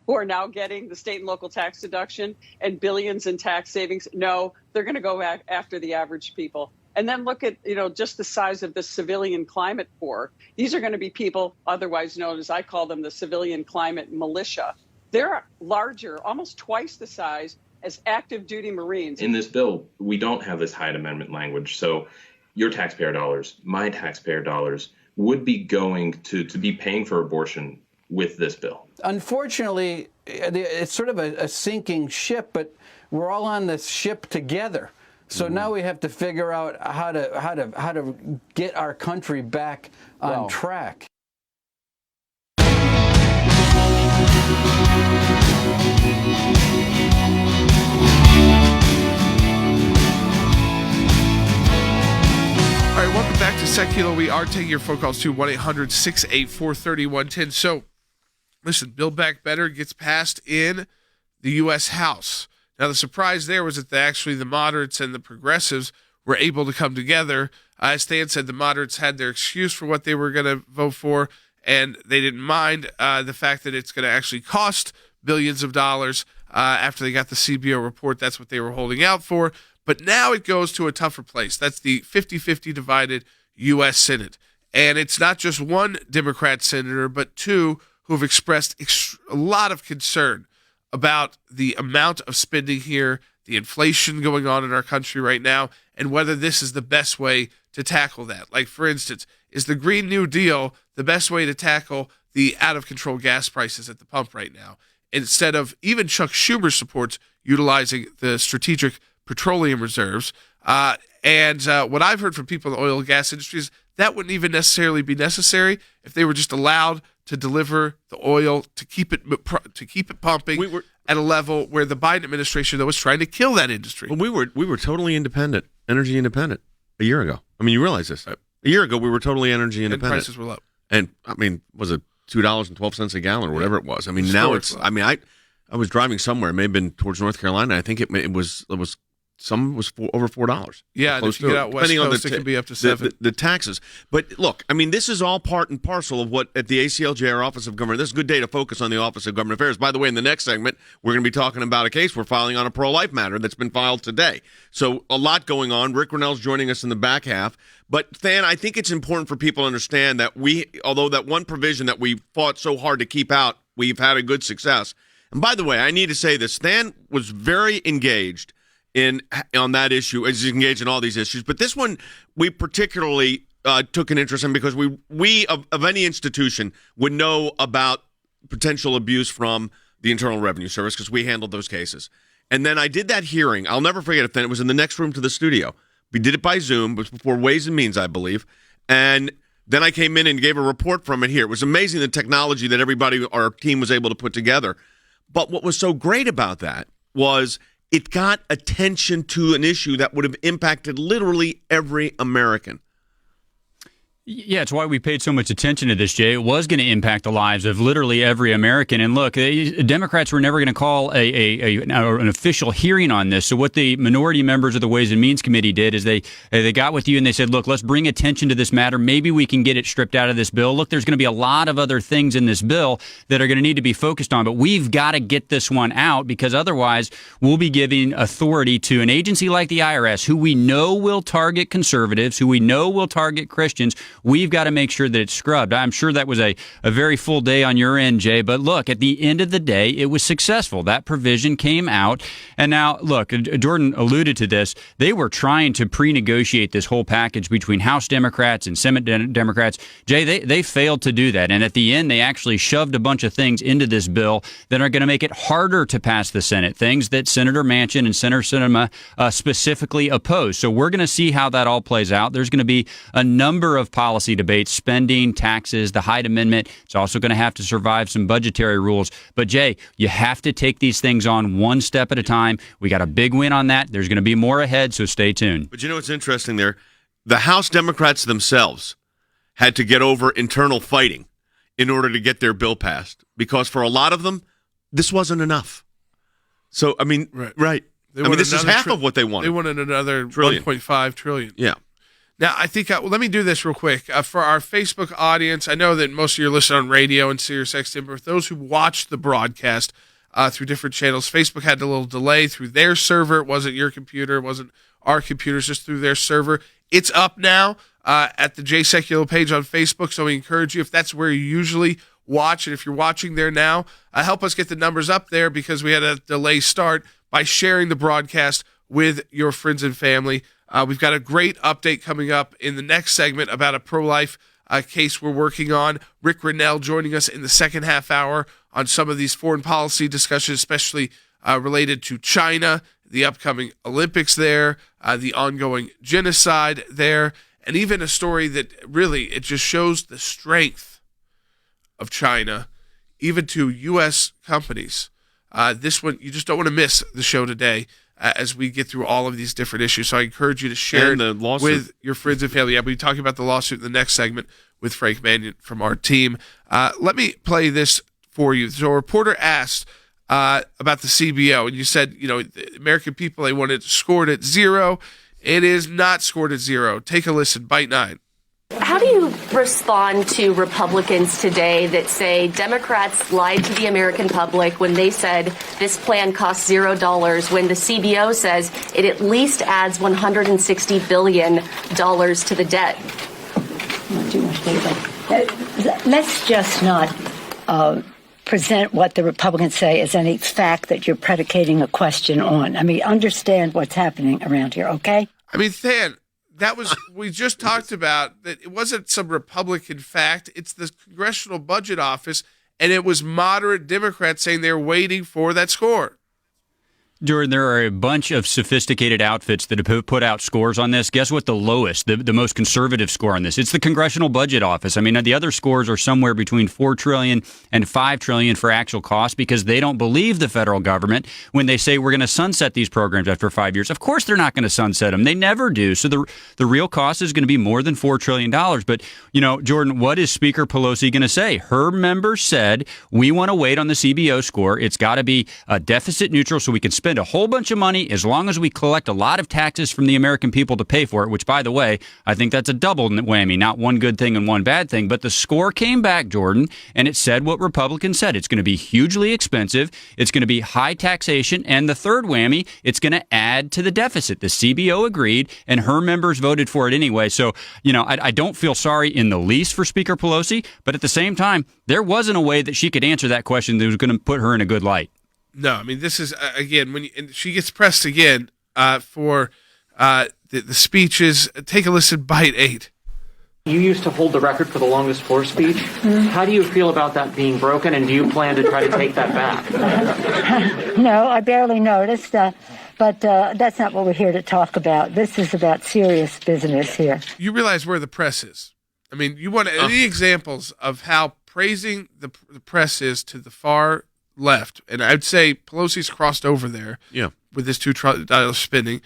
who are now getting the state and local tax deduction and billions in tax savings. No, they're going to go back after the average people. And then look at, just the size of the civilian climate corps. These are going to be people otherwise known as, I call them, the civilian climate militia. They're larger, almost twice the size as active duty Marines. In this bill, we don't have this Hyde Amendment language. So your taxpayer dollars, my taxpayer dollars, would be going to be paying for abortion with this bill. Unfortunately, it's sort of a sinking ship, but we're all on this ship together. So now we have to figure out how to get our country back on track. All right, welcome back to Secular. We are taking your phone calls to 1-800-684-3110. So, listen, Build Back Better gets passed in the U.S. House. Now, the surprise there was that actually the moderates and the progressives were able to come together. As Stan said, the moderates had their excuse for what they were going to vote for, and they didn't mind the fact that it's going to actually cost billions of dollars after they got the CBO report. That's what they were holding out for. But now it goes to a tougher place. That's the 50-50 divided U.S. Senate. And it's not just one Democrat senator, but two who have expressed a lot of concern about the amount of spending here, the inflation going on in our country right now, and whether this is the best way to tackle that. Like, for instance, is the Green New Deal the best way to tackle the out-of-control gas prices at the pump right now? Instead of even Chuck Schumer supports utilizing the strategic petroleum reserves. And what I've heard from people in the oil and gas industry is that wouldn't even necessarily be necessary if they were just allowed to deliver the oil to keep it pumping at a level where the Biden administration, though, was trying to kill that industry. Well, we were totally independent, energy independent, a year ago. I mean, you realize this. A year ago, we were totally energy independent. And prices were low. And, I mean, was it $2.12 a gallon or whatever it was? I mean, now it's, I mean, I was driving somewhere, it may have been towards North Carolina. I think it was some was over $4. Yeah, and if you get out west coast, it can be up to $7. The taxes. But look, I mean, this is all part and parcel of what at the ACLJ, our Office of Government. This is a good day to focus on the Office of Government Affairs. By the way, in the next segment, we're going to be talking about a case we're filing on a pro-life matter that's been filed today. So a lot going on. Rick Grenell's joining us in the back half. But, Than, I think it's important for people to understand that although that one provision that we fought so hard to keep out, we've had a good success. And by the way, I need to say this. Than was very engaged on that issue, as he's engaged in all these issues. But this one, we particularly took an interest in because we of any institution would know about potential abuse from the Internal Revenue Service because we handled those cases. And then I did that hearing. I'll never forget it. Then it was in the next room to the studio. We did it by Zoom. It was before Ways and Means, I believe. And then I came in and gave a report from it here. It was amazing the technology that our team was able to put together. But what was so great about that was it got attention to an issue that would have impacted literally every American. Yeah, it's why we paid so much attention to this, Jay. It was going to impact the lives of literally every American. And look, Democrats were never going to call an official hearing on this. So what the minority members of the Ways and Means Committee did is they got with you and they said, look, let's bring attention to this matter. Maybe we can get it stripped out of this bill. Look, there's going to be a lot of other things in this bill that are going to need to be focused on, but we've got to get this one out because otherwise we'll be giving authority to an agency like the IRS, who we know will target conservatives, who we know will target Christians. We've got to make sure that it's scrubbed. I'm sure that was a very full day on your end, Jay. But look, at the end of the day, it was successful. That provision came out. And now, look, Jordan alluded to this. They were trying to pre-negotiate this whole package between House Democrats and Senate Democrats. Jay, they failed to do that. And at the end, they actually shoved a bunch of things into this bill that are going to make it harder to pass the Senate, things that Senator Manchin and Senator Sinema specifically oppose. So we're going to see how that all plays out. There's going to be a number of policy debates, spending, taxes, the Hyde Amendment. It's also going to have to survive some budgetary rules. But, Jay, you have to take these things on one step at a time. We got a big win on that. There's going to be more ahead, so stay tuned. But you know what's interesting there? The House Democrats themselves had to get over internal fighting in order to get their bill passed because for a lot of them, this wasn't enough. So, I mean, right. I mean, this is half of what they wanted. They wanted another $1.5 trillion. Yeah. Now, I think, let me do this real quick. For our Facebook audience, I know that most of you are listening on radio and Sirius XM, but for those who watch the broadcast through different channels, Facebook had a little delay through their server. It wasn't your computer. It wasn't our computers, just through their server. It's up now at the Jay Sekulow page on Facebook, so we encourage you, if that's where you usually watch, and if you're watching there now, help us get the numbers up there, because we had a delay start, by sharing the broadcast with your friends and family. We've got a great update coming up in the next segment about a pro-life case we're working on. Rick Grinnell joining us in the second half hour on some of these foreign policy discussions, especially related to China, the upcoming Olympics there, the ongoing genocide there, and even a story that really, it just shows the strength of China, even to U.S. companies. This one, you just don't want to miss the show today as we get through all of these different issues. So I encourage you to share it with your friends and family. Yeah, we'll be talking about the lawsuit in the next segment with Frank Mannion from our team. Let me play this for you. So a reporter asked about the CBO, and you said, the American people, they want it scored at 0. It is not scored at 0. Take a listen. Bite 9. How do you respond to Republicans today that say Democrats lied to the American public when they said this plan costs $0, when the CBO says it at least adds $160 billion to the debt? Let's just not present what the Republicans say as any fact that you're predicating a question on. I mean, understand what's happening around here, okay? I mean, Than, that was, we just talked about that it wasn't some Republican fact. It's the Congressional Budget Office, and it was moderate Democrats saying they're waiting for that score. Jordan, there are a bunch of sophisticated outfits that have put out scores on this. Guess what the lowest, the most conservative score on this? It's the Congressional Budget Office. I mean, the other scores are somewhere between $4 trillion and $5 trillion for actual cost, because they don't believe the federal government when they say we're going to sunset these programs after 5 years. Of course they're not going to sunset them. They never do. So the real cost is going to be more than $4 trillion. But, Jordan, what is Speaker Pelosi going to say? Her members said, we want to wait on the CBO score. It's got to be deficit neutral so we can spend a whole bunch of money as long as we collect a lot of taxes from the American people to pay for it, which, by the way, I think that's a double whammy, not one good thing and one bad thing. But the score came back, Jordan, and it said what Republicans said. It's going to be hugely expensive. It's going to be high taxation. And the third whammy, it's going to add to the deficit. The CBO agreed, and her members voted for it anyway. So, I don't feel sorry in the least for Speaker Pelosi, but at the same time, there wasn't a way that she could answer that question that was going to put her in a good light. No, I mean, this is, again, and she gets pressed again for the speeches. Take a listen, Bite 8. You used to hold the record for the longest floor speech. How do you feel about that being broken, and do you plan to try to take that back? No, I barely noticed, but that's not what we're here to talk about. This is about serious business here. You realize where the press is. I mean, you want any examples of how praising the press is to the far left, and I'd say Pelosi's crossed over there with this $2 trillion spending,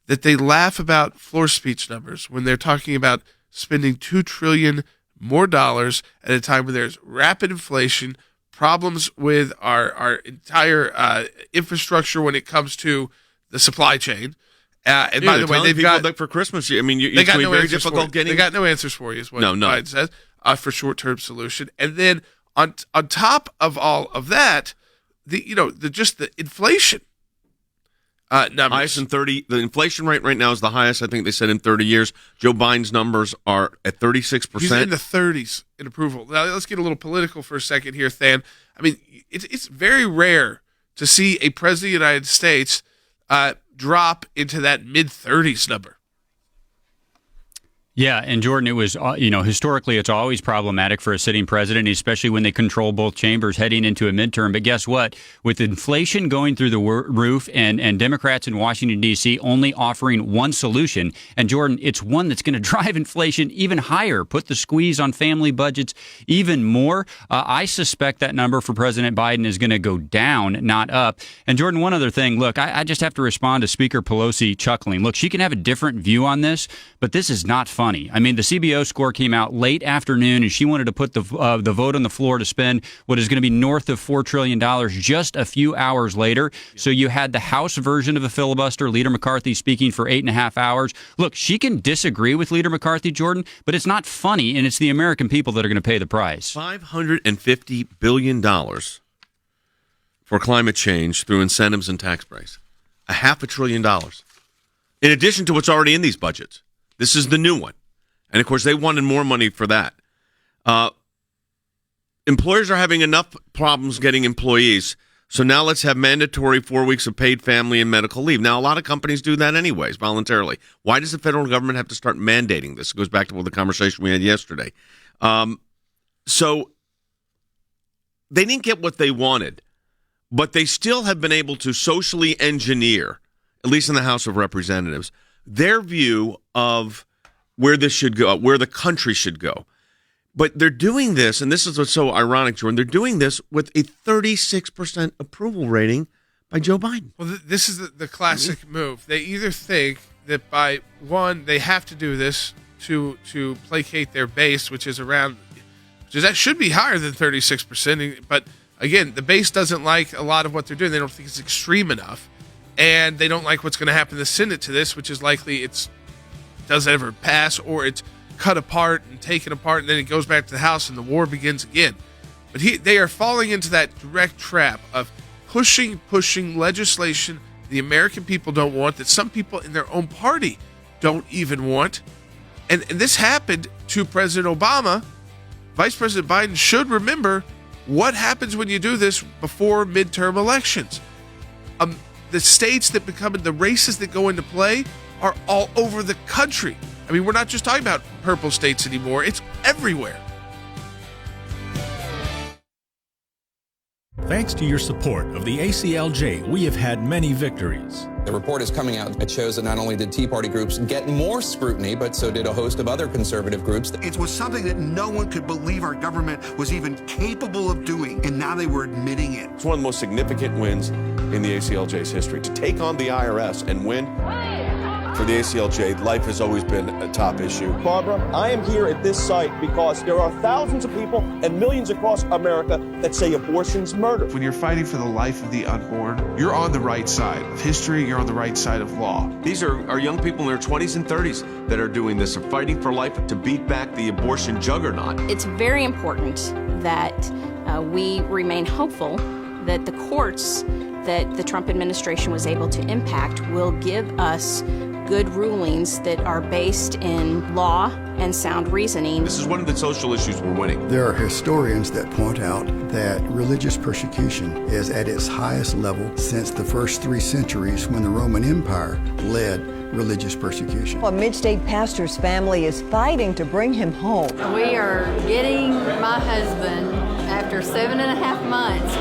that they laugh about floor speech numbers when they're talking about spending $2 trillion more dollars at a time when there's rapid inflation, problems with our entire infrastructure when it comes to the supply chain. And by the way, they've got, like, for Christmas. I mean, they got no very answers difficult getting. They got no answers for you. Is what Biden says for short-term solution, and then on top of all of that, the inflation numbers. Highest in 30. The inflation rate right now is the highest, I think they said, in 30 years. Joe Biden's numbers are at 36%. He's in the 30s in approval. Now let's get a little political for a second here, Than. I mean, it's very rare to see a president of the United States drop into that mid-30s number. Yeah, and Jordan, it was, historically it's always problematic for a sitting president, especially when they control both chambers heading into a midterm. But guess what? With inflation going through the roof and Democrats in Washington, D.C. only offering one solution, and Jordan, it's one that's going to drive inflation even higher, put the squeeze on family budgets even more. I suspect that number for President Biden is going to go down, not up. And Jordan, one other thing, look, I just have to respond to Speaker Pelosi chuckling. Look, she can have a different view on this, but this is not fun funny. I mean, the CBO score came out late afternoon, and she wanted to put the vote on the floor to spend what is going to be north of $4 trillion just a few hours later. So you had the House version of the filibuster, Leader McCarthy speaking for 8.5 hours. Look, she can disagree with Leader McCarthy, Jordan, but it's not funny, and it's the American people that are going to pay the price. $550 billion for climate change through incentives and tax breaks. $500 billion. In addition to what's already in these budgets. This is the new one. And, of course, they wanted more money for that. Employers are having enough problems getting employees, so now let's have mandatory 4 weeks of paid family and medical leave. Now, a lot of companies do that anyways, voluntarily. Why does the federal government have to start mandating this? It goes back to the conversation we had yesterday. So they didn't get what they wanted, but they still have been able to socially engineer, at least in the House of Representatives, their view of where this should go, where the country should go. But they're doing this, and this is what's so ironic, Jordan, they're doing this with a 36% approval rating by Joe Biden. Well, this is the classic move. They either think that by one, they have to do this to placate their base, which that should be higher than 36%. But again, the base doesn't like a lot of what they're doing. They don't think it's extreme enough. And they don't like what's going to happen in the Senate to this, which is likely it doesn't ever pass, or it's cut apart and taken apart, and then it goes back to the House and the war begins again. But they are falling into that direct trap of pushing legislation the American people don't want, that some people in their own party don't even want. And this happened to President Obama. Vice President Biden should remember what happens when you do this before midterm elections. The states that become the races that go into play are all over the country. I mean, we're not just talking about purple states anymore. It's everywhere. Thanks to your support of the ACLJ, we have had many victories. The report is coming out. It shows that not only did Tea Party groups get more scrutiny, but so did a host of other conservative groups. It was something that no one could believe our government was even capable of doing, and now they were admitting it. It's one of the most significant wins in the ACLJ's history. To take on the IRS and win for the ACLJ, life has always been a top issue. Barbara, I am here at this site because there are thousands of people and millions across America that say abortion's murder. When you're fighting for the life of the unborn, you're on the right side of history, you're on the right side of law. These are young people in their 20s and 30s that are doing this, are fighting for life to beat back the abortion juggernaut. It's very important that we remain hopeful that the courts that the Trump administration was able to impact will give us good rulings that are based in law and sound reasoning. This is one of the social issues we're winning. There are historians that point out that religious persecution is at its highest level since the first 3 centuries when the Roman Empire led religious persecution. A Mid-State pastor's family is fighting to bring him home. We are getting my husband after 7.5 months.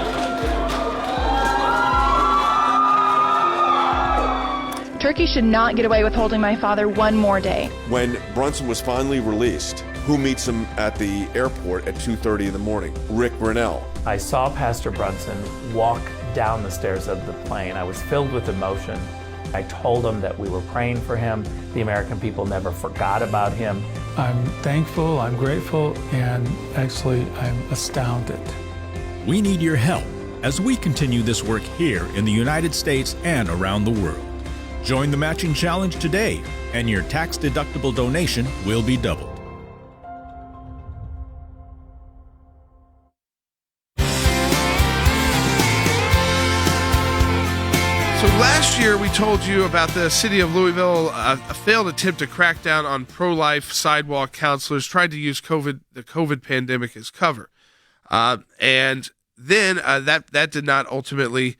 Turkey should not get away with holding my father one more day. When Brunson was finally released, who meets him at the airport at 2:30 in the morning? Rick Brunell. I saw Pastor Brunson walk down the stairs of the plane. I was filled with emotion. I told him that we were praying for him. The American people never forgot about him. I'm thankful, I'm grateful, and actually I'm astounded. We need your help as we continue this work here in the United States and around the world. Join the matching challenge today, and your tax-deductible donation will be doubled. So last year we told you about the city of Louisville, a failed attempt to crack down on pro-life sidewalk counselors, tried to use the COVID pandemic as cover. And then that did not ultimately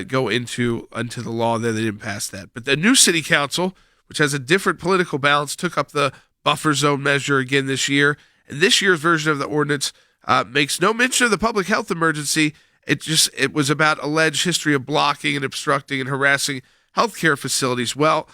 go into the law. Then they didn't pass that. But the new city council, which has a different political balance, took up the buffer zone measure again this year. And this year's version of the ordinance makes no mention of the public health emergency. It was about alleged history of blocking and obstructing and harassing healthcare facilities. Well,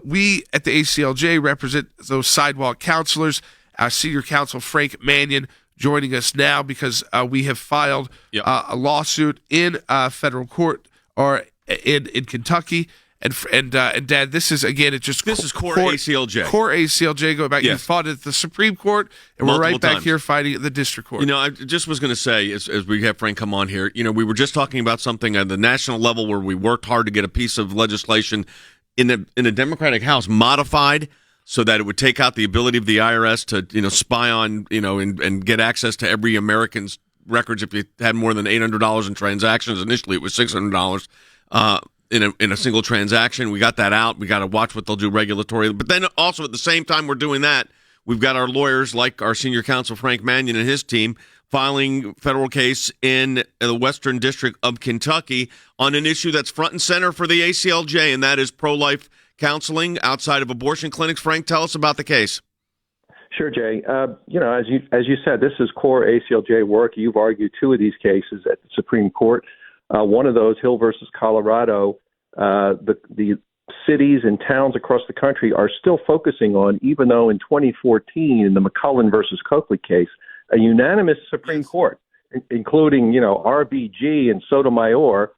we at the ACLJ represent those sidewalk counselors. Our senior counsel, Frank Mannion, joining us now because we have filed a lawsuit in federal court or in Kentucky, And Dad, this is again, this is core ACLJ. Core ACLJ going back. Yes. You fought at the Supreme Court, and Multiple we're right back times. here fighting at the district court. You know, I just was going to say, as we have Frank come on here, you know, we were just talking about something at the national level where we worked hard to get a piece of legislation in the Democratic House modified so that it would take out the ability of the IRS to, you know, spy on, you know, and get access to every American's records if you had more than $800 in transactions. Initially, it was $600 in a single transaction. We got that out. We got to watch what they'll do regulatory. But then also at the same time we're doing that, we've got our lawyers like our senior counsel Frank Mannion and his team filing federal case in the Western District of Kentucky on an issue that's front and center for the ACLJ, and that is pro-life counseling outside of abortion clinics. Frank, tell us about the case. Sure, Jay. You know, as you said, this is core ACLJ work. You've argued two of these cases at the Supreme Court. One of those, Hill versus Colorado, the cities and towns across the country are still focusing on, even though in 2014, in the McCullen versus Coakley case, a unanimous Supreme Court, including, you know, RBG and Sotomayor,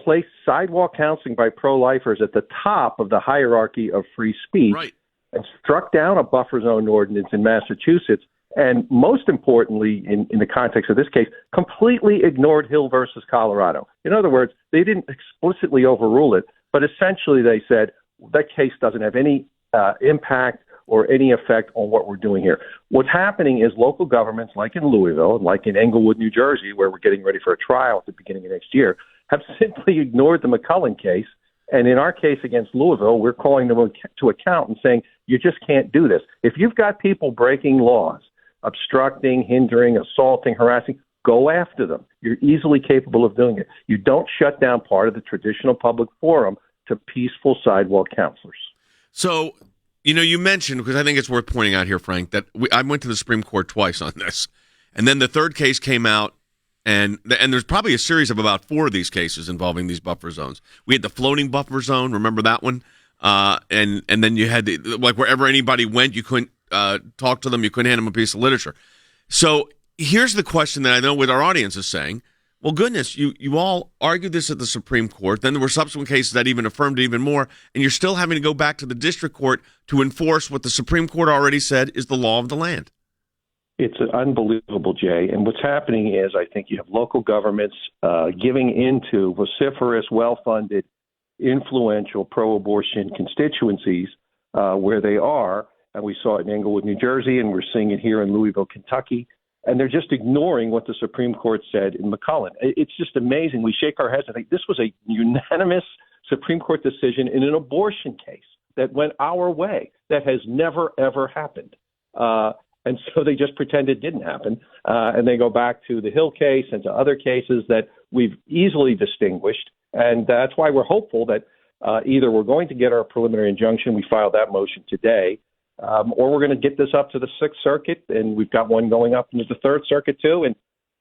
placed sidewalk counseling by pro-lifers at the top of the hierarchy of free speech, right, and struck down a buffer zone ordinance in Massachusetts. And most importantly, in the context of this case, completely ignored Hill versus Colorado. In other words, they didn't explicitly overrule it, but essentially they said that case doesn't have any impact or any effect on what we're doing here. What's happening is local governments, like in Louisville, like in Englewood, New Jersey, where we're getting ready for a trial at the beginning of next year, have simply ignored the McCullen case. And in our case against Louisville, we're calling them to account and saying, you just can't do this. If you've got people breaking laws, obstructing, hindering, assaulting, harassing, go after them. You're easily capable of doing it. You don't shut down part of the traditional public forum to peaceful sidewalk counselors. So, you know, you mentioned, because I think it's worth pointing out here, Frank, that I went to the Supreme Court twice on this. And then the third case came out, and there's probably a series of about 4 of these cases involving these buffer zones. We had the floating buffer zone, remember that one? And then you had, like, wherever anybody went, you couldn't talk to them, you couldn't hand them a piece of literature. So here's the question that I know what our audience is saying. Well, goodness, you all argued this at the Supreme Court. Then there were subsequent cases that even affirmed it even more, and you're still having to go back to the district court to enforce what the Supreme Court already said is the law of the land. It's unbelievable, Jay. And what's happening is I think you have local governments giving into vociferous, well-funded, influential pro-abortion constituencies where they are. And we saw it in Englewood, New Jersey, and we're seeing it here in Louisville, Kentucky. And they're just ignoring what the Supreme Court said in McCullen. It's just amazing. We shake our heads and think this was a unanimous Supreme Court decision in an abortion case that went our way. That has never, ever happened. And so they just pretend it didn't happen. And they go back to the Hill case and to other cases that we've easily distinguished. And that's why we're hopeful that either we're going to get our preliminary injunction, we filed that motion today, or we're going to get this up to the Sixth Circuit, and we've got one going up into the Third Circuit too. And,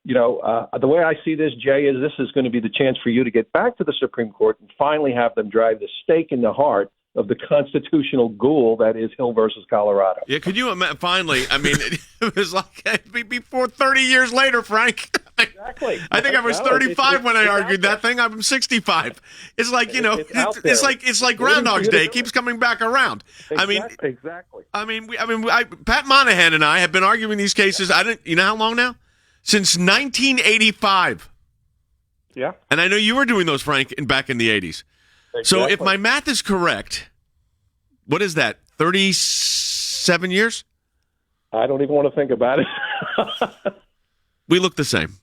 you know, the way I see this, Jay, is this is going to be the chance for you to get back to the Supreme Court and finally have them drive the stake in the heart of the constitutional ghoul that is Hill versus Colorado. Yeah, could you imagine? Finally, I mean, it was like before 30 years later, Frank. Exactly. I think I was 35 when I argued that thing. I'm 65. It's like, you know, it's like Groundhog's Day. It keeps coming back around. Exactly. Pat Monahan and I have been arguing these cases. You know how long now? Since 1985. Yeah. And I know you were doing those, Frank, back in the 80s. Exactly. So if my math is correct, what is that, 37 years? I don't even want to think about it. We look the same.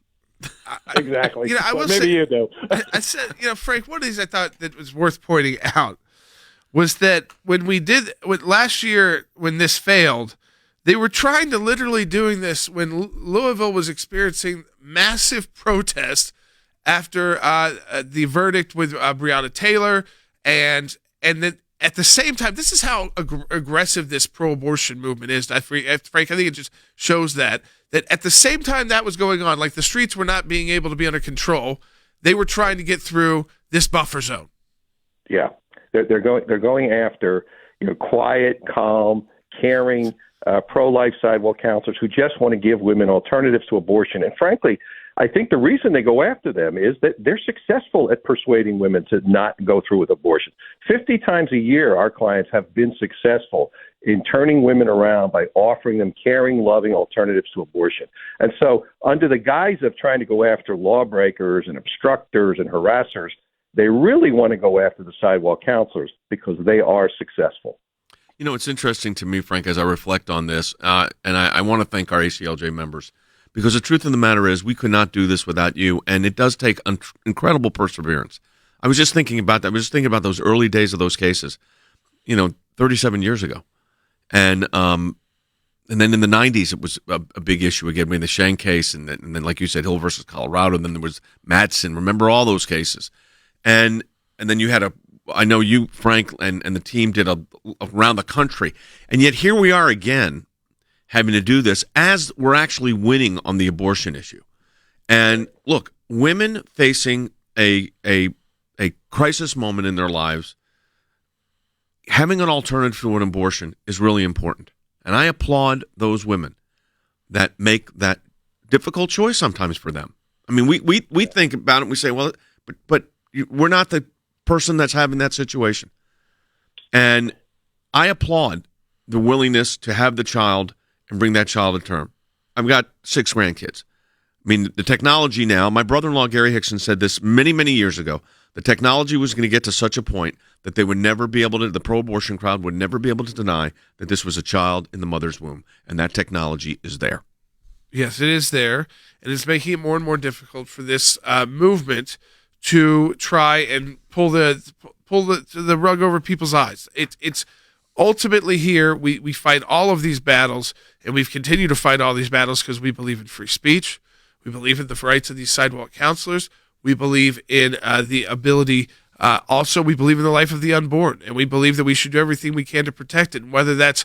Exactly. You know, I will maybe say, you do. I said, you know, Frank, one of these I thought that was worth pointing out was that when we did last year, when this failed, they were trying to literally doing this when Louisville was experiencing massive protests after the verdict with Breonna Taylor, and then at the same time, this is how aggressive this pro-abortion movement is. Frank, I think it just shows that at the same time that was going on, like the streets were not being able to be under control, they were trying to get through this buffer zone. Yeah, they're going after, you know, quiet, calm, caring pro-life sidewalk counselors who just want to give women alternatives to abortion. And frankly, I think the reason they go after them is that they're successful at persuading women to not go through with abortion. 50 times a year, our clients have been successful in turning women around by offering them caring, loving alternatives to abortion. And so under the guise of trying to go after lawbreakers and obstructors and harassers, they really want to go after the sidewalk counselors because they are successful. You know, it's interesting to me, Frank, as I reflect on this, and I want to thank our ACLJ members, because the truth of the matter is we could not do this without you, and it does take incredible perseverance. I was just thinking about that. I was just thinking about those early days of those cases, 37 years ago. And then in the 90s, it was a big issue again. I mean, the Sheng case, and then, like you said, Hill versus Colorado, and then there was Madsen. Remember all those cases? And then you had I know you, Frank, and the team did around the country. And yet here we are again having to do this as we're actually winning on the abortion issue. And look, women facing a crisis moment in their lives, having an alternative to an abortion is really important. And I applaud those women that make that difficult choice sometimes for them. I mean, we think about it and we say, well, but we're not the person that's having that situation. And I applaud the willingness to have the child and bring that child to term. I've got 6 grandkids. I mean, the technology now, my brother-in-law Gary Hickson said this many, many years ago, the technology was going to get to such a point that they would never be able to, the pro-abortion crowd would never be able to deny that this was a child in the mother's womb. And that technology is there. Yes, it is there. And it's making it more and more difficult for this movement to try and pull the rug over people's eyes. It's ultimately here. We fight all of these battles, and we've continued to fight all these battles because we believe in free speech. We believe in the rights of these sidewalk counselors. We believe in the ability. Also, we believe in the life of the unborn, and we believe that we should do everything we can to protect it. And whether that's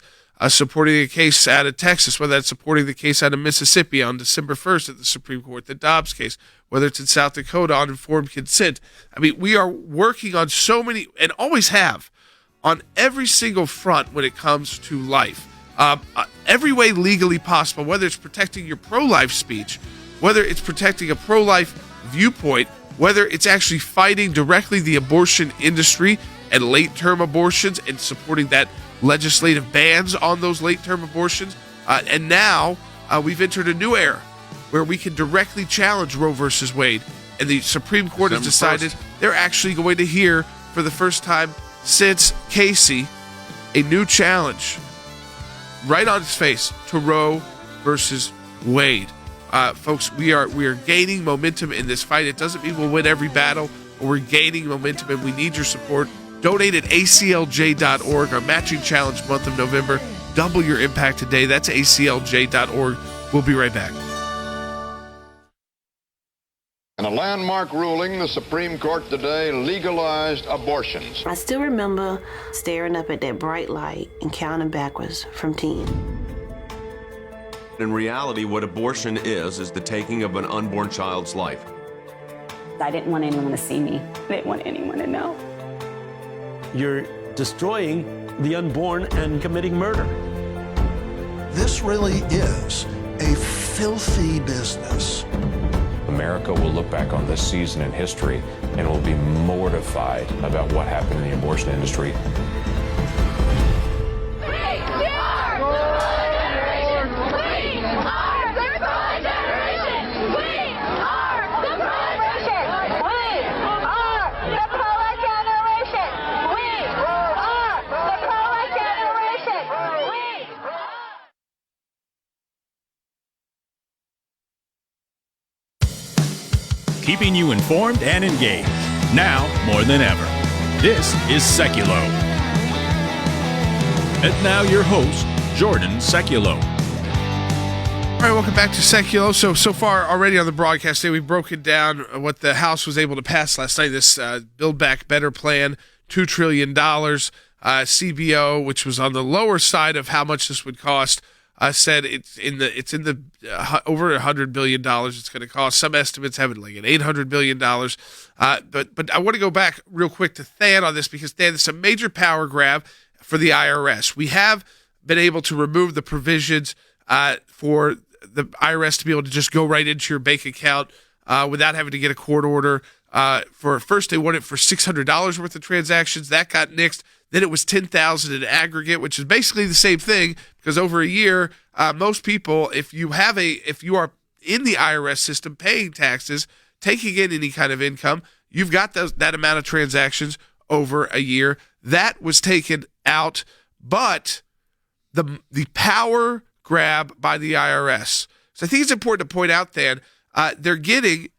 supporting a case out of Texas, whether that's supporting the case out of Mississippi on December 1st at the Supreme Court, the Dobbs case, whether it's in South Dakota on informed consent. I mean, we are working on so many, and always have, on every single front when it comes to life. Every way legally possible, whether it's protecting your pro-life speech, whether it's protecting a pro-life viewpoint, whether it's actually fighting directly the abortion industry and late-term abortions and supporting that legislative bans on those late-term abortions. And now we've entered a new era where we can directly challenge Roe versus Wade. And the Supreme Court has decided they're actually going to hear, for the first time since Casey, a new challenge right on its face to Roe versus Wade. Folks, we are gaining momentum in this fight. It doesn't mean we'll win every battle, but we're gaining momentum, and we need your support. Donate at aclj.org, our matching challenge month of November. Double your impact today. That's aclj.org. We'll be right back. In a landmark ruling, the Supreme Court today legalized abortions. I still remember staring up at that bright light and counting backwards from 10. In reality, what abortion is the taking of an unborn child's life. I didn't want anyone to see me. I didn't want anyone to know. You're destroying the unborn and committing murder. This really is a filthy business. America will look back on this season in history and will be mortified about what happened in the abortion industry. Keeping you informed and engaged, now more than ever. This is Seculo. And now your host, Jordan Seculo. All right, welcome back to Seculo. So far already on the broadcast today, we've broken down what the House was able to pass last night, this Build Back Better plan, $2 trillion. CBO, which was on the lower side of how much this would cost, said it's in the over $100 billion it's going to cost. Some estimates have it like at $800 billion. But I want to go back real quick to Than on this, because Than, it's a major power grab for the IRS. We have been able to remove the provisions for the IRS to be able to just go right into your bank account without having to get a court order. For first, they wanted it for $600 worth of transactions. That got nixed. Then it was $10,000 in aggregate, which is basically the same thing because over a year, most people, if you are in the IRS system paying taxes, taking in any kind of income, you've got that amount of transactions over a year. That was taken out, but the power grab by the IRS. So I think it's important to point out, Dan, they're getting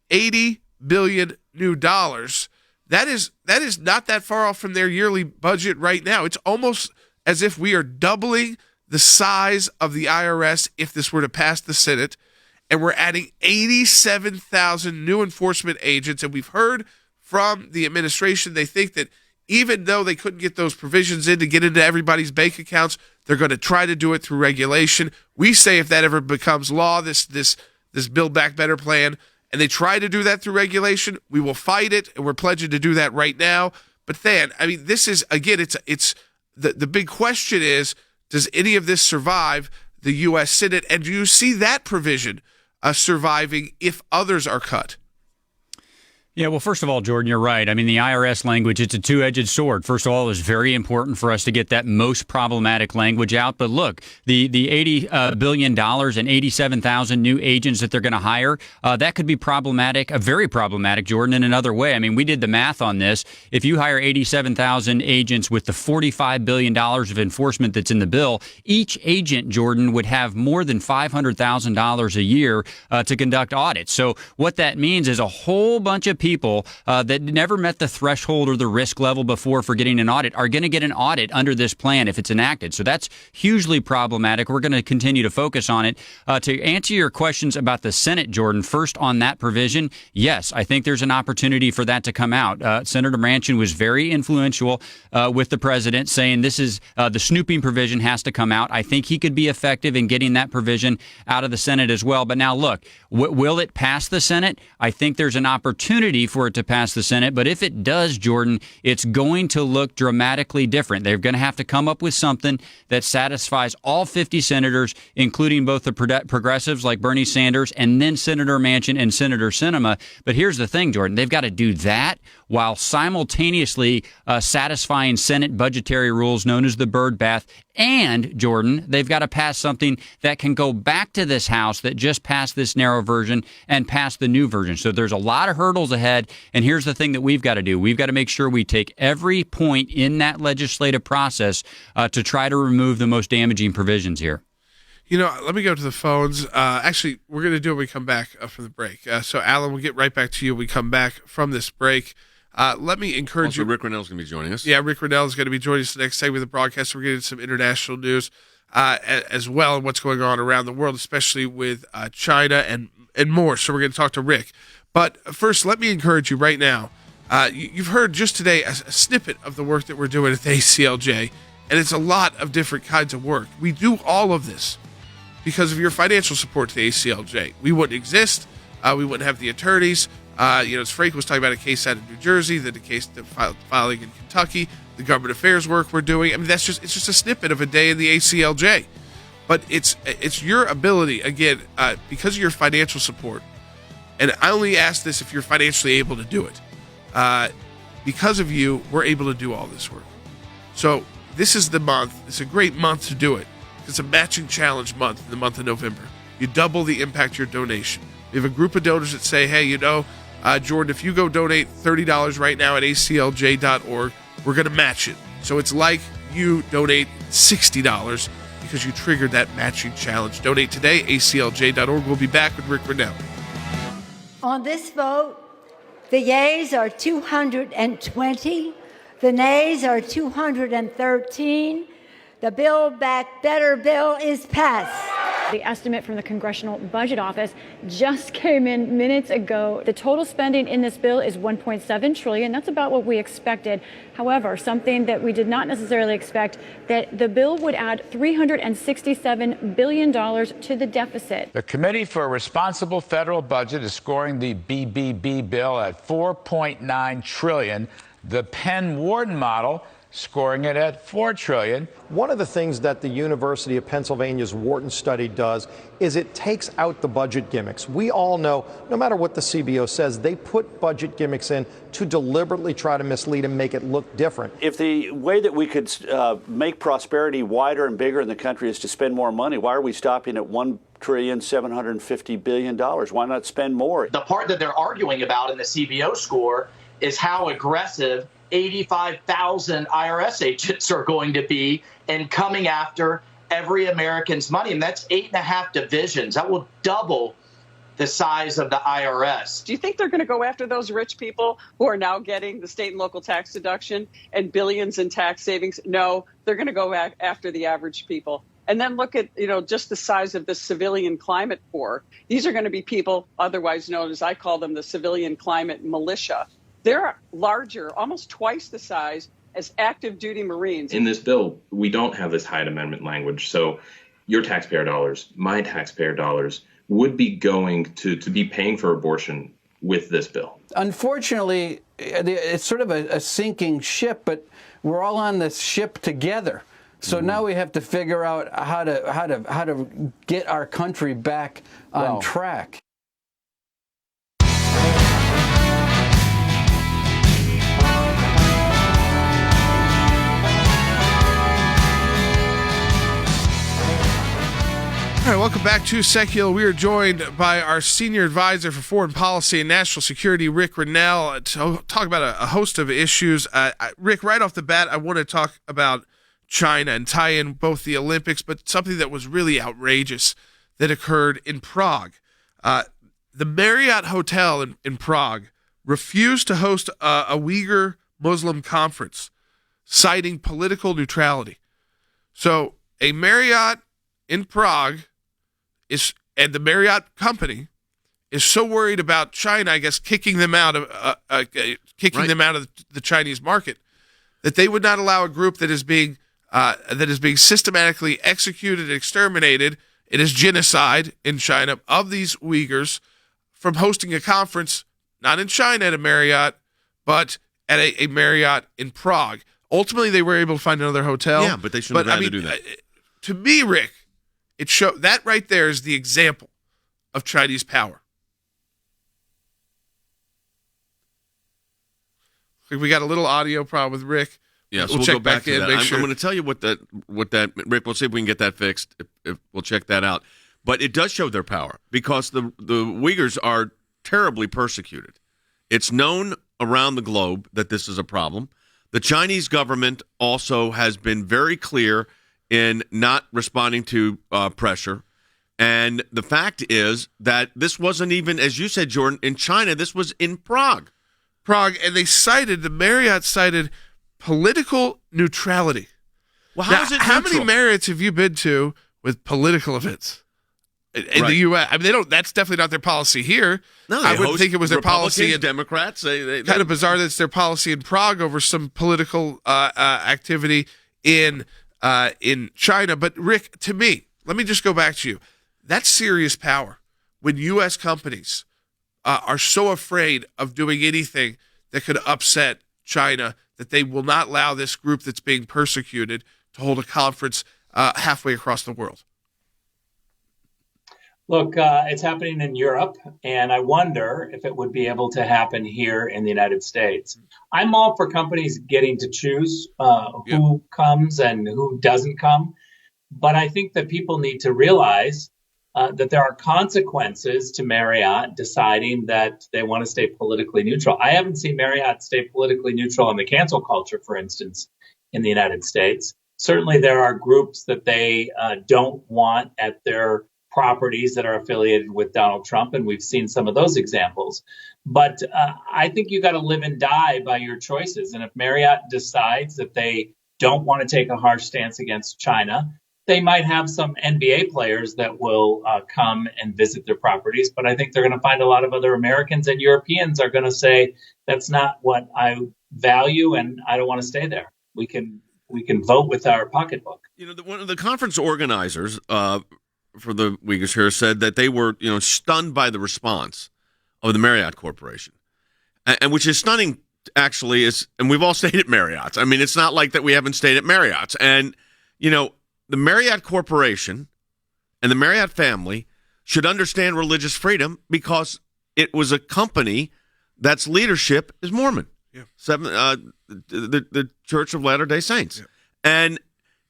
$80 billion new dollars. That is not that far off from their yearly budget right now. It's almost as if we are doubling the size of the IRS if this were to pass the Senate, and we're adding 87,000 new enforcement agents. And we've heard from the administration they think that even though they couldn't get those provisions in to get into everybody's bank accounts, they're going to try to do it through regulation. We say if that ever becomes law, this Build Back Better plan, and they try to do that through regulation, we will fight it, and we're pledging to do that right now. But then, I mean, this is, again, it's the big question is, does any of this survive the U.S. Senate? And do you see that provision surviving if others are cut? Yeah, well, first of all, Jordan, you're right. I mean, the IRS language, it's a two-edged sword. First of all, it was very important for us to get that most problematic language out. But look, the $80 billion and 87,000 new agents that they're going to hire, that could be problematic, very problematic, Jordan, in another way. I mean, we did the math on this. If you hire 87,000 agents with the $45 billion of enforcement that's in the bill, each agent, Jordan, would have more than $500,000 a year to conduct audits. So what that means is a whole bunch of people that never met the threshold or the risk level before for getting an audit are going to get an audit under this plan if it's enacted. So that's hugely problematic. We're going to continue to focus on it. To answer your questions about the Senate, Jordan, first on that provision, yes, I think there's an opportunity for that to come out. Senator Manchin was very influential with the president saying this is the snooping provision has to come out. I think he could be effective in getting that provision out of the Senate as well. But now look, will it pass the Senate? I think there's an opportunity for it to pass the Senate, but if it does, Jordan, it's going to look dramatically different. They're going to have to come up with something that satisfies all 50 senators, including both the progressives like Bernie Sanders and then Senator Manchin and Senator Sinema. But here's the thing, Jordan, they've got to do that while simultaneously satisfying Senate budgetary rules known as the bird bath. And, Jordan, they've got to pass something that can go back to this House that just passed this narrow version and pass the new version. So there's a lot of hurdles ahead. And here's the thing that we've got to do. We've got to make sure we take every point in that legislative process to try to remove the most damaging provisions here. You know, let me go to the phones. Actually, we're going to do it when we come back from the break. So, Alan, we'll get right back to you when we come back from this break. Let me encourage you. Rick Rennell's going to be joining us. Yeah, Rick Rennell is going to be joining us the next segment of the broadcast. We're getting some international news as well and what's going on around the world, especially with China and more. So we're going to talk to Rick. But first, let me encourage you right now. You've heard just today a snippet of the work that we're doing at the ACLJ, and it's a lot of different kinds of work. We do all of this because of your financial support to the ACLJ. We wouldn't exist. We wouldn't have the attorneys. As Frank was talking about a case out of New Jersey, then the case filing in Kentucky, the government affairs work we're doing. I mean, it's just a snippet of a day in the ACLJ. But it's your ability, again, because of your financial support. And I only ask this if you're financially able to do it. Because of you, we're able to do all this work. So this is the month. It's a great month to do it. It's a matching challenge month in the month of November. You double the impact of your donation. We have a group of donors that say, hey, Jordan, if you go donate $30 right now at aclj.org, we're going to match it. So it's like you donate $60 because you triggered that matching challenge. Donate today, aclj.org. We'll be back with Rick Rennell. On this vote, the yeas are 220, the nays are 213. The Build Back Better bill is passed. The estimate from the Congressional Budget Office just came in minutes ago. The total spending in this bill is $1.7 trillion. That's about what we expected. However, something that we did not necessarily expect, that the bill would add $367 billion to the deficit. The Committee for a Responsible Federal Budget is scoring the BBB bill at $4.9 trillion. The Penn-Warden model scoring it at $4 trillion. One of the things that the University of Pennsylvania's Wharton study does is it takes out the budget gimmicks. We all know, no matter what the CBO says, they put budget gimmicks in to deliberately try to mislead and make it look different. If the way that we could make prosperity wider and bigger in the country is to spend more money, why are we stopping at $1.75 trillion? Why not spend more? The part that they're arguing about in the CBO score is how aggressive 85,000 IRS agents are going to be in coming after every American's money. And that's 8.5 divisions. That will double the size of the IRS. Do you think they're going to go after those rich people who are now getting the state and local tax deduction and billions in tax savings? No, they're going to go after the average people. And then look at, just the size of the civilian climate corps. These are going to be people otherwise known as, I call them, the civilian climate militia. They're larger, almost twice the size as active duty Marines. In this bill, we don't have this Hyde Amendment language. So your taxpayer dollars, my taxpayer dollars, would be going to be paying for abortion with this bill. Unfortunately, it's sort of a sinking ship, but we're all on this ship together. So now we have to figure out how to get our country back on track. All right, welcome back to Secular. We are joined by our senior advisor for foreign policy and national security, Rick Grenell, to talk about a host of issues. Rick, right off the bat, I want to talk about China and tie in both the Olympics, but something that was really outrageous that occurred in Prague. The Marriott Hotel in Prague refused to host a Uyghur Muslim conference, citing political neutrality. So a Marriott in Prague and the Marriott company is so worried about China, I guess, kicking them out of the Chinese market, that they would not allow a group that is being systematically executed and exterminated. It is genocide in China of these Uyghurs from hosting a conference, not in China at a Marriott, but at a Marriott in Prague. Ultimately, they were able to find another hotel. Yeah, but they shouldn't have had to do that. To me, Rick, it show that right there is the example of Chinese power. We got a little audio problem with Rick. Yes, we'll check go back in. to that. Make sure. I'm going to tell you what that Rick. We'll see if we can get that fixed. If we'll check that out. But it does show their power because the Uyghurs are terribly persecuted. It's known around the globe that this is a problem. The Chinese government also has been very clear in not responding to pressure. And the fact is that this wasn't even, as you said, Jordan, in China. This was in Prague. And the Marriott cited political neutrality. Well, how is it how neutral? many Marriotts have you been to with political events in the U.S.? I mean, they don't. That's definitely not their policy here. No, I would think it was their policy. Democrats. They kind of bizarre that it's their policy in Prague over some political activity in China. But Rick, to me, let me just go back to you. That's serious power when U.S. companies are so afraid of doing anything that could upset China that they will not allow this group that's being persecuted to hold a conference halfway across the world. Look, it's happening in Europe, and I wonder if it would be able to happen here in the United States. I'm all for companies getting to choose who comes and who doesn't come, but I think that people need to realize that there are consequences to Marriott deciding that they want to stay politically neutral. I haven't seen Marriott stay politically neutral on the cancel culture, for instance, in the United States. Certainly there are groups that they don't want at their properties that are affiliated with Donald Trump, and we've seen some of those examples. But I think you got to live and die by your choices. And if Marriott decides that they don't want to take a harsh stance against China, they might have some NBA players that will come and visit their properties, but I think they're going to find a lot of other Americans and Europeans are going to say, that's not what I value and I don't want to stay there. We can vote with our pocketbook. You know, one of the conference organizers for the Uyghurs here said that they were, stunned by the response of the Marriott Corporation, and which is stunning actually is, and we've all stayed at Marriott's. I mean, it's not like that we haven't stayed at Marriott's. And, you know, the Marriott Corporation and the Marriott family should understand religious freedom because it was a company that's leadership is Mormon. Yeah. The Church of Latter-day Saints. Yeah.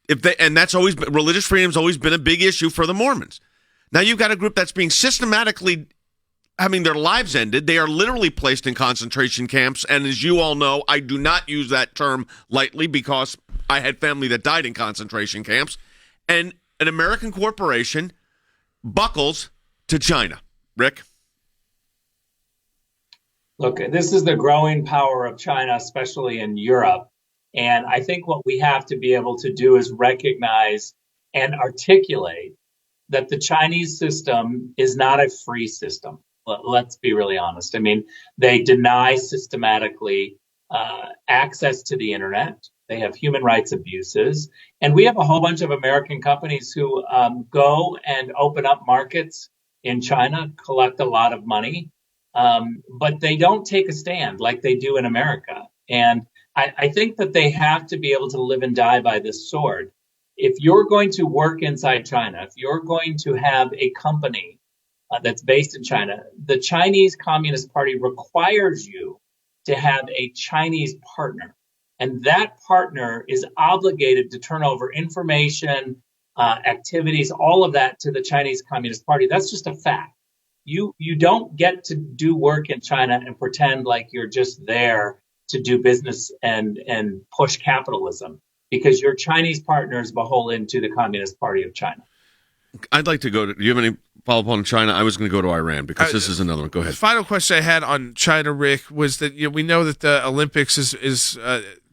And that's always been, religious freedom's always been a big issue for the Mormons. Now you've got a group that's being systematically having their lives ended. They are literally placed in concentration camps. And as you all know, I do not use that term lightly because I had family that died in concentration camps. And an American corporation buckles to China. Rick? Look, this is the growing power of China, especially in Europe. And I think what we have to be able to do is recognize and articulate that the Chinese system is not a free system. Let's be really honest. I mean, they deny systematically access to the internet. They have human rights abuses. And we have a whole bunch of American companies who go and open up markets in China, collect a lot of money, but they don't take a stand like they do in America. And I think that they have to be able to live and die by this sword. If you're going to work inside China, if you're going to have a company that's based in China, the Chinese Communist Party requires you to have a Chinese partner. And that partner is obligated to turn over information, activities, all of that to the Chinese Communist Party. That's just a fact. You don't get to do work in China and pretend like you're just there to do business and push capitalism, because your Chinese partner is beholden to the Communist Party of China. I'd like to go to, do you have any follow-up on China? I was going to go to Iran because this is another one. Go ahead. The final question I had on China, Rick, was that we know that the Olympics is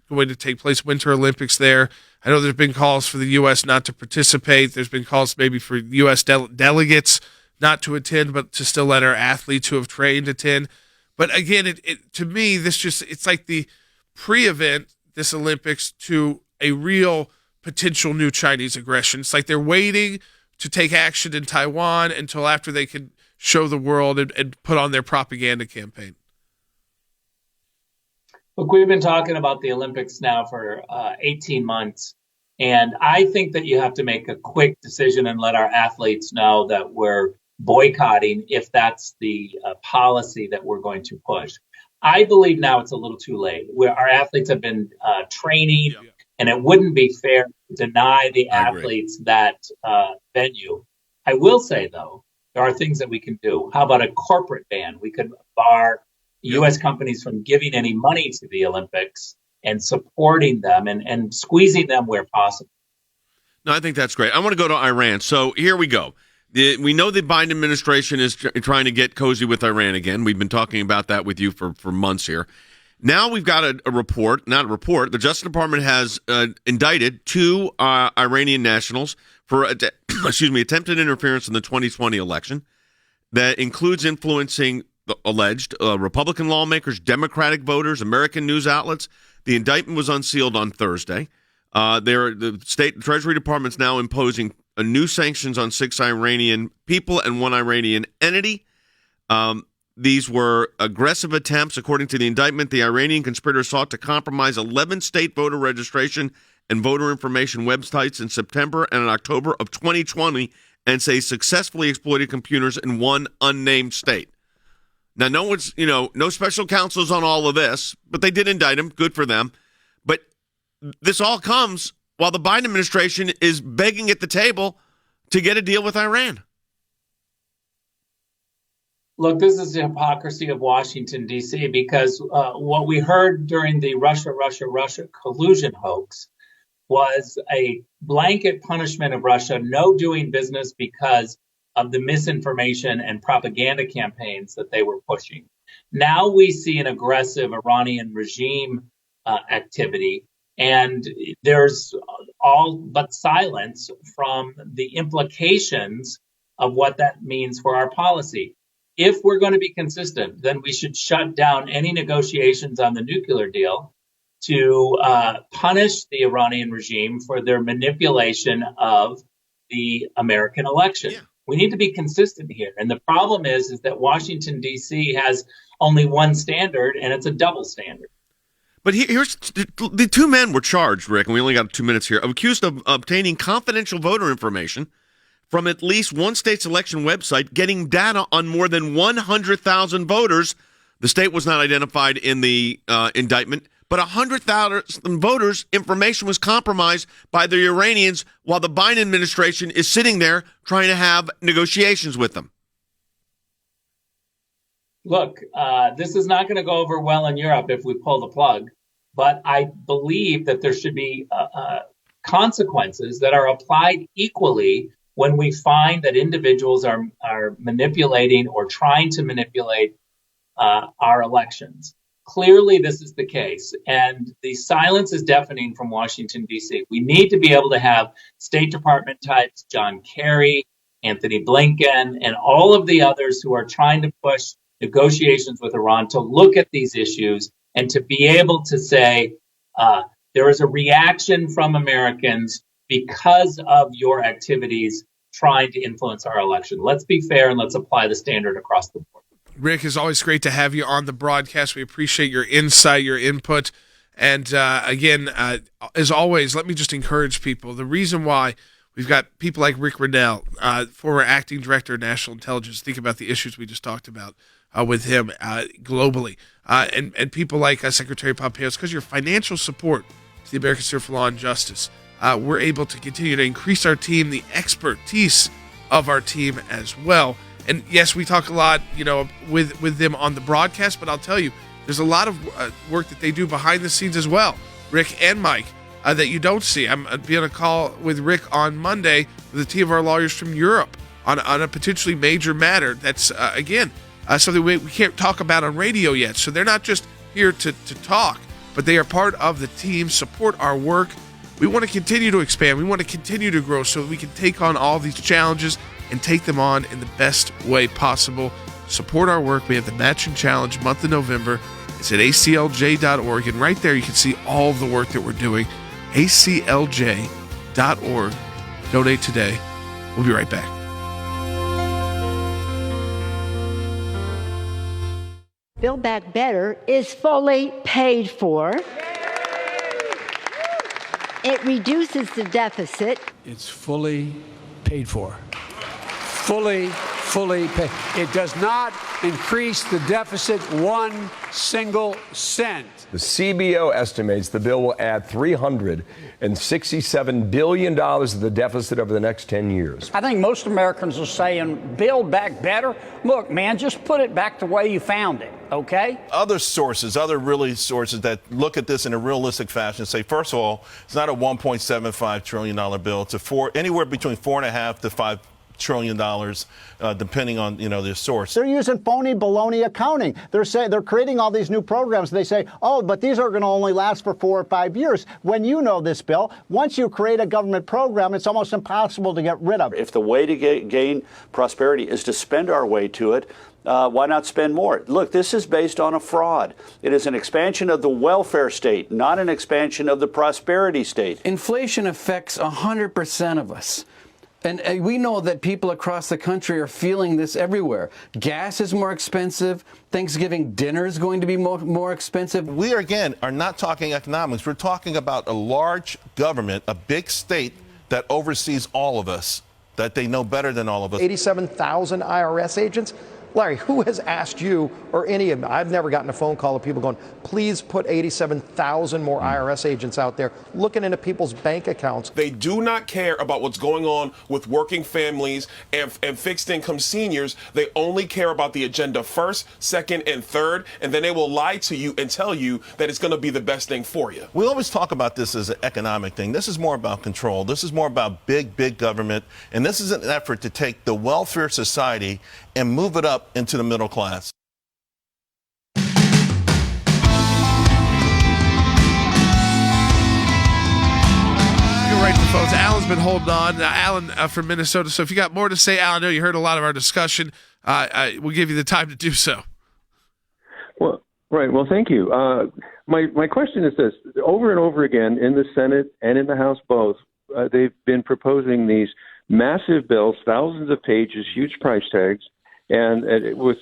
going to take place, Winter Olympics there. I know there's been calls for the U.S. not to participate. There's been calls maybe for U.S. delegates not to attend, but to still let our athletes who have trained attend. But again, it to me, it's like the pre-event, this Olympics, to a real potential new Chinese aggression. It's like they're waiting to take action in Taiwan until after they can show the world and put on their propaganda campaign. Look, we've been talking about the Olympics now for 18 months, and I think that you have to make a quick decision and let our athletes know that we're boycotting if that's the policy that we're going to push. I believe now it's a little too late. Our athletes have been training, and it wouldn't be fair to deny the athletes that venue. I will say, though, there are things that we can do. How about a corporate ban? We could bar U.S. companies from giving any money to the Olympics and supporting them and squeezing them where possible. No, I think that's great. I want to go to Iran. So here we go. We know the Biden administration is trying to get cozy with Iran again. We've been talking about that with you for months here. Now we've got a report, not a report. The Justice Department has indicted 2 Iranian nationals for, attempted interference in the 2020 election that includes influencing the alleged Republican lawmakers, Democratic voters, American news outlets. The indictment was unsealed on Thursday. The state Treasury Department's now imposing new sanctions on 6 Iranian people and 1 Iranian entity. These were aggressive attempts. According to the indictment, the Iranian conspirators sought to compromise 11 state voter registration and voter information websites in September and in October of 2020 and say successfully exploited computers in 1 unnamed state. Now, no special counsels on all of this, but they did indict him. Good for them. But this all comes while the Biden administration is begging at the table to get a deal with Iran. Look, this is the hypocrisy of Washington, D.C., because what we heard during the Russia collusion hoax was a blanket punishment of Russia, no doing business because of the misinformation and propaganda campaigns that they were pushing. Now we see an aggressive Iranian regime activity, and there's all but silence from the implications of what that means for our policy. If we're going to be consistent, then we should shut down any negotiations on the nuclear deal to punish the Iranian regime for their manipulation of the American election. Yeah. We need to be consistent here. And the problem is that Washington, D.C. has only one standard, and it's a double standard. But here's the two men were charged, Rick, and we only got 2 minutes here, accused of obtaining confidential voter information from at least one state's election website, getting data on more than 100,000 voters. The state was not identified in the indictment, but 100,000 voters' information was compromised by the Iranians while the Biden administration is sitting there trying to have negotiations with them. Look, this is not going to go over well in Europe if we pull the plug, but I believe that there should be consequences that are applied equally when we find that individuals are manipulating or trying to manipulate our elections. Clearly, this is the case, and the silence is deafening from Washington, D.C. We need to be able to have State Department types, John Kerry, Anthony Blinken, and all of the others who are trying to push negotiations with Iran to look at these issues and to be able to say there is a reaction from Americans because of your activities trying to influence our election. Let's be fair and let's apply the standard across the board. Rick, it's always great to have you on the broadcast. We appreciate your insight, your input. And again, as always, let me just encourage people. The reason why we've got people like Rick Grenell, former acting director of national intelligence, think about the issues we just talked about with him globally, and people like Secretary Pompeo. It's because your financial support to the American Center for Law and Justice. We're able to continue to increase our team, the expertise of our team as well. And yes, we talk a lot, with them on the broadcast, but I'll tell you, there's a lot of work that they do behind the scenes as well, Rick and Mike, that you don't see. I'm be on a call with Rick on Monday with a team of our lawyers from Europe on a potentially major matter. That's, again, something we can't talk about on radio yet. So they're not just here to talk, but they are part of the team, support our work. We want to continue to expand. We want to continue to grow so that we can take on all these challenges and take them on in the best way possible. Support our work. We have the Matching Challenge month of November. It's at aclj.org, and right there you can see all of the work that we're doing. aclj.org. Donate today. We'll be right back. Build Back Better is fully paid for. It reduces the deficit. It's fully paid for. Fully paid. It does not increase the deficit 1 single cent. The CBO estimates the bill will add $367 billion to the deficit over the next 10 years. I think most Americans are saying, Build Back Better. Look, man, just put it back the way you found it, okay? Other sources that look at this in a realistic fashion say, first of all, it's not a $1.75 trillion bill. It's anywhere between $4.5 to $5 trillion, depending on their source. They're using phony baloney accounting. They're creating all these new programs. They say, oh, but these are going to only last for 4 or 5 years. When you know this, Bill, once you create a government program, it's almost impossible to get rid of it. If the way to gain prosperity is to spend our way to it, why not spend more? Look, this is based on a fraud. It is an expansion of the welfare state, not an expansion of the prosperity state. Inflation affects 100% of us. And we know that people across the country are feeling this everywhere. Gas is more expensive. Thanksgiving dinner is going to be more expensive. We are not talking economics. We're talking about a large government, a big state that oversees all of us, that they know better than all of us. 87,000 IRS agents. Larry, who has asked you or any of them? I've never gotten a phone call of people going, please put 87,000 more IRS agents out there looking into people's bank accounts. They do not care about what's going on with working families and fixed income seniors. They only care about the agenda first, second, and third, and then they will lie to you and tell you that it's going to be the best thing for you. We always talk about this as an economic thing. This is more about control. This is more about big government, and this is an effort to take the welfare society and move it up into the middle class. Right to the phones. Alan's been holding on. Alan from Minnesota. So if you got more to say, Alan, I know you heard a lot of our discussion. We'll give you the time to do so. Well, right. Well, thank you. My question is this. Over and over again in the Senate and in the House both, they've been proposing these massive bills, thousands of pages, huge price tags, and with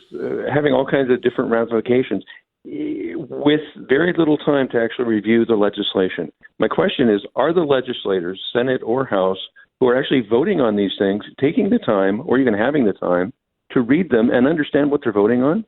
having all kinds of different ramifications. with very little time to actually review the legislation. My question is, are the legislators, Senate or House, who are actually voting on these things, taking the time or even having the time to read them and understand what they're voting on?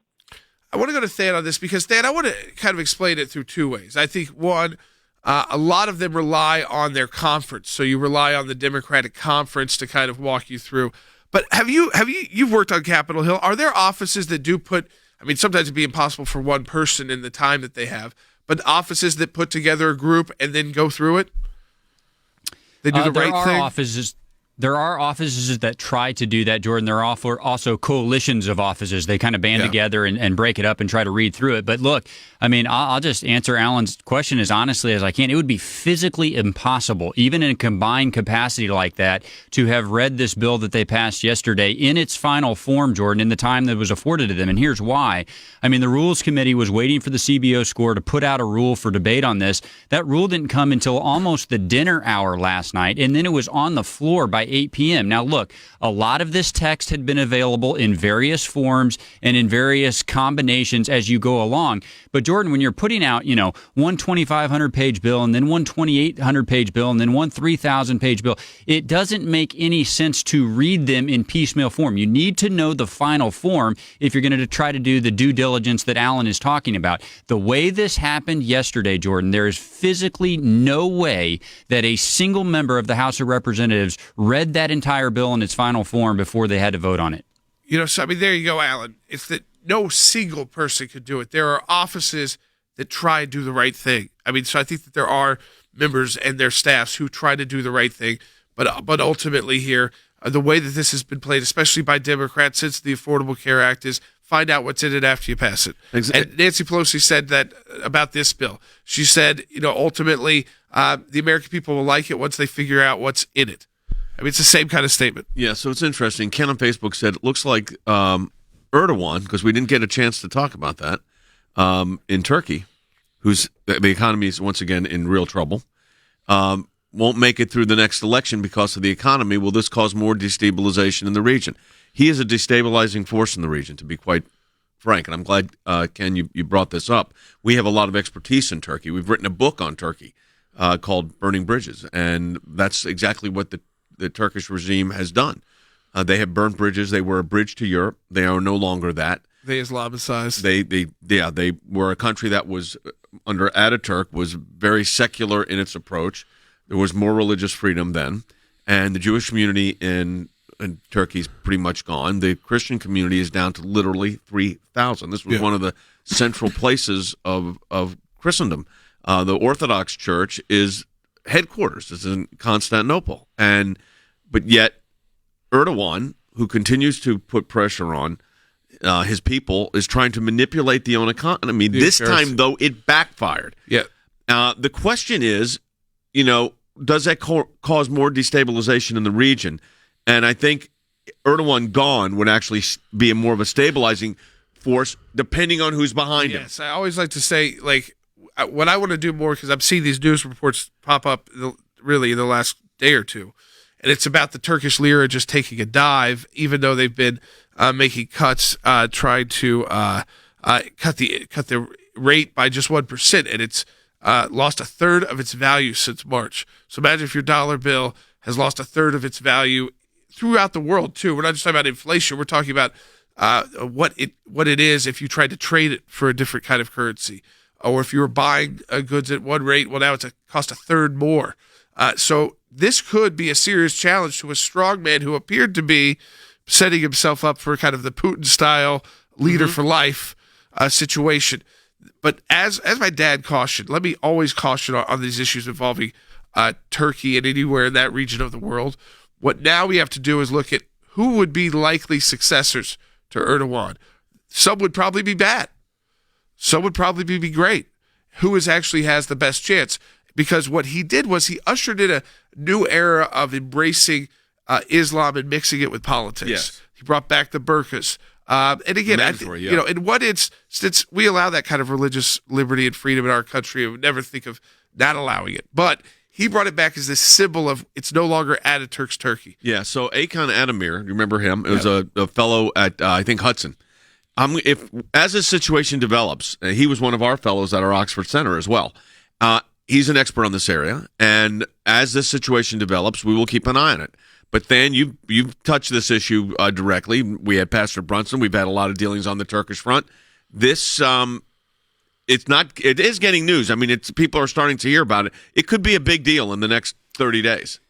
I want to go to Thad on this because, Thad, I want to kind of explain it through two ways. I think, one, a lot of them rely on their conference. So you rely on the Democratic conference to kind of walk you through. But you've worked on Capitol Hill. Are there offices that do put, I mean, sometimes it'd be impossible for one person in the time that they have, but offices that put together a group and then go through it? They do the right thing? There are offices that try to do that, Jordan. There are also coalitions of offices. They kind of band together and break it up and try to read through it. But look, I mean, I'll just answer Alan's question as honestly as I can. It would be physically impossible, even in a combined capacity like that, to have read this bill that they passed yesterday in its final form, Jordan, in the time that was afforded to them. And here's why. I mean, the Rules Committee was waiting for the CBO score to put out a rule for debate on this. That rule didn't come until almost the dinner hour last night, and then it was on the floor by 8 p.m. Now, look, a lot of this text had been available in various forms and in various combinations as you go along. But, Jordan, when you're putting out, one 2,500-page bill and then one 2,800-page bill and then one 3,000-page bill, it doesn't make any sense to read them in piecemeal form. You need to know the final form if you're going to try to do the due diligence that Alan is talking about. The way this happened yesterday, Jordan, there is physically no way that a single member of the House of Representatives read that entire bill in its final form before they had to vote on it. So I mean, there you go, Alan. It's that no single person could do it. There are offices that try and do the right thing. I mean, so I think that there are members and their staffs who try to do the right thing, but ultimately here, the way that this has been played, especially by Democrats since the Affordable Care Act, is find out what's in it after you pass it. And Nancy Pelosi said that about this bill. She said, ultimately, the American people will like it once they figure out what's in it. I mean, it's the same kind of statement. Yeah, so it's interesting. Ken on Facebook said it looks like Erdogan, because we didn't get a chance to talk about that, in Turkey, who's the economy is once again in real trouble, won't make it through the next election because of the economy. Will this cause more destabilization in the region? He is a destabilizing force in the region, to be quite frank, and I'm glad, Ken, you brought this up. We have a lot of expertise in Turkey. We've written a book on Turkey called Burning Bridges, and that's exactly what the Turkish regime has done. They have burned bridges. They were a bridge to Europe. They are no longer that. They Islamicized. They were a country that was under Ataturk was very secular in its approach. There was more religious freedom then, and the Jewish community in Turkey is pretty much gone. The Christian community is down to literally 3,000. This was one of the central places of Christendom. The Orthodox Church is headquarters is in Constantinople, but yet Erdogan, who continues to put pressure on his people, is trying to manipulate the own economy. This time, though, it backfired. Yeah. The question is, does that cause more destabilization in the region? And I think Erdogan gone would actually be more of a stabilizing force, depending on who's behind him. Yes, I always like to say, what I want to do more, because I've seen these news reports pop up really in the last day or two, and it's about the Turkish lira just taking a dive, even though they've been making cuts, trying to cut the rate by just 1%, and it's lost a third of its value since March. So imagine if your dollar bill has lost a third of its value throughout the world too. We're not just talking about inflation. We're talking about what it is if you tried to trade it for a different kind of currency, or if you were buying goods at one rate. Well, now it's cost a third more. So this could be a serious challenge to a strongman who appeared to be setting himself up for kind of the Putin-style leader for life situation. But as my dad cautioned, let me always caution on these issues involving Turkey and anywhere in that region of the world. What now we have to do is look at who would be likely successors to Erdogan. Some would probably be bad. Some would probably be great. Who actually has the best chance? Because what he did was he ushered in a new era of embracing Islam and mixing it with politics. Yes. He brought back the burqas. And again, in one instance, we allow that kind of religious liberty and freedom in our country. I would never think of not allowing it. But he brought it back as this symbol of it's no longer Ataturk's Turkey. Yeah, so Akon Ademir, you remember him? It was a fellow at, I think, Hudson. If as this situation develops, he was one of our fellows at our Oxford Center as well. He's an expert on this area, and as this situation develops, we will keep an eye on it. But then you've touched this issue directly. We had Pastor Brunson. We've had a lot of dealings on the Turkish front. This it is getting news. I mean, people are starting to hear about it. It could be a big deal in the next 30 days.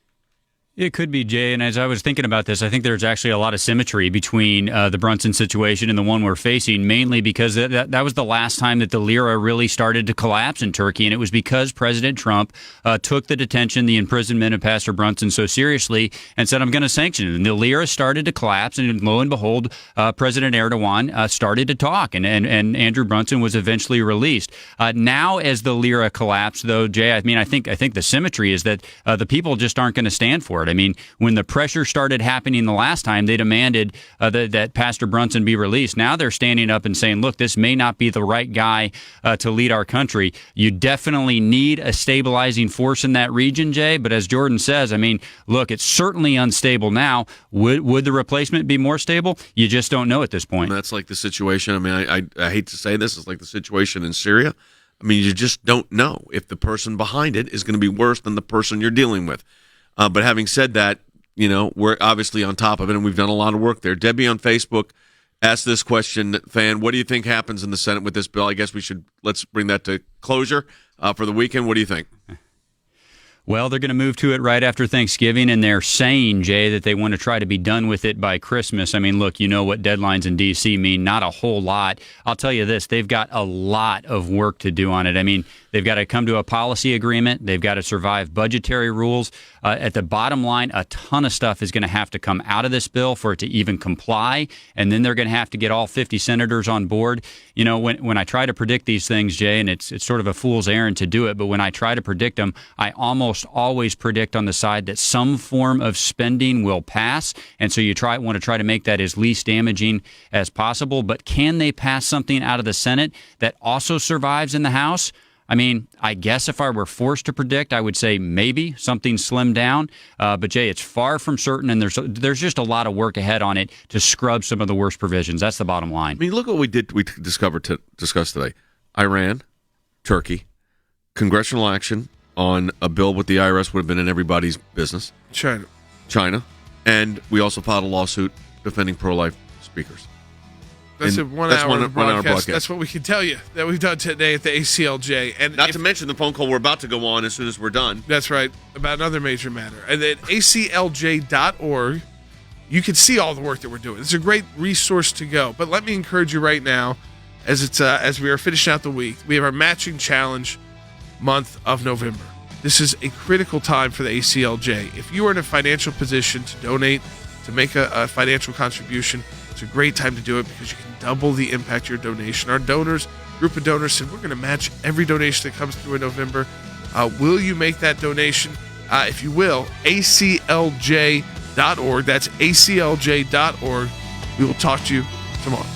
It could be, Jay, and as I was thinking about this, I think there's actually a lot of symmetry between the Brunson situation and the one we're facing, mainly because that was the last time that the lira really started to collapse in Turkey, and it was because President Trump took the detention, the imprisonment of Pastor Brunson so seriously and said, I'm going to sanction it. And the lira started to collapse, and lo and behold, President Erdogan started to talk, and Andrew Brunson was eventually released. Now, as the lira collapsed, though, Jay, I think the symmetry is that the people just aren't going to stand for it. I mean, when the pressure started happening the last time, they demanded that Pastor Brunson be released. Now they're standing up and saying, look, this may not be the right guy to lead our country. You definitely need a stabilizing force in that region, Jay. But as Jordan says, I mean, look, it's certainly unstable now. Would the replacement be more stable? You just don't know at this point. And that's like the situation. I mean, I hate to say this. It's like the situation in Syria. I mean, you just don't know if the person behind it is going to be worse than the person you're dealing with. But having said that, we're obviously on top of it, and we've done a lot of work there. Debbie on Facebook asked this question, fan, what do you think happens in the Senate with this bill? I guess let's bring that to closure for the weekend. What do you think? Well, they're going to move to it right after Thanksgiving, and they're saying, Jay, that they want to try to be done with it by Christmas. I mean, look, you know what deadlines in D.C. mean, not a whole lot. I'll tell you this, they've got a lot of work to do on it. I mean, they've got to come to a policy agreement. They've got to survive budgetary rules. At the bottom line, a ton of stuff is going to have to come out of this bill for it to even comply, and then they're going to have to get all 50 senators on board. When I try to predict these things, Jay, and it's sort of a fool's errand to do it, but when I try to predict them, I almost always predict on the side that some form of spending will pass, and so you want to try to make that as least damaging as possible. But can they pass something out of the Senate that also survives in the House? I mean, I guess if I were forced to predict, I would say maybe something slimmed down. But, Jay, it's far from certain, and there's just a lot of work ahead on it to scrub some of the worst provisions. That's the bottom line. I mean, look what we discussed today. Iran, Turkey, congressional action on a bill with the IRS would have been in everybody's business. China. And we also filed a lawsuit defending pro-life speakers. That's a one-hour broadcast. That's what we can tell you that we've done today at the ACLJ. And not to mention the phone call we're about to go on as soon as we're done. That's right, about another major matter. And at aclj.org, you can see all the work that we're doing. It's a great resource to go. But let me encourage you right now, as we are finishing out the week, we have our matching challenge month of November. This is a critical time for the ACLJ. If you are in a financial position to donate, to make a financial contribution, it's a great time to do it because you can double the impact of your donation. Our group of donors said we're going to match every donation that comes through in November. Will you make that donation? If you will, aclj.org. That's aclj.org. We will talk to you tomorrow.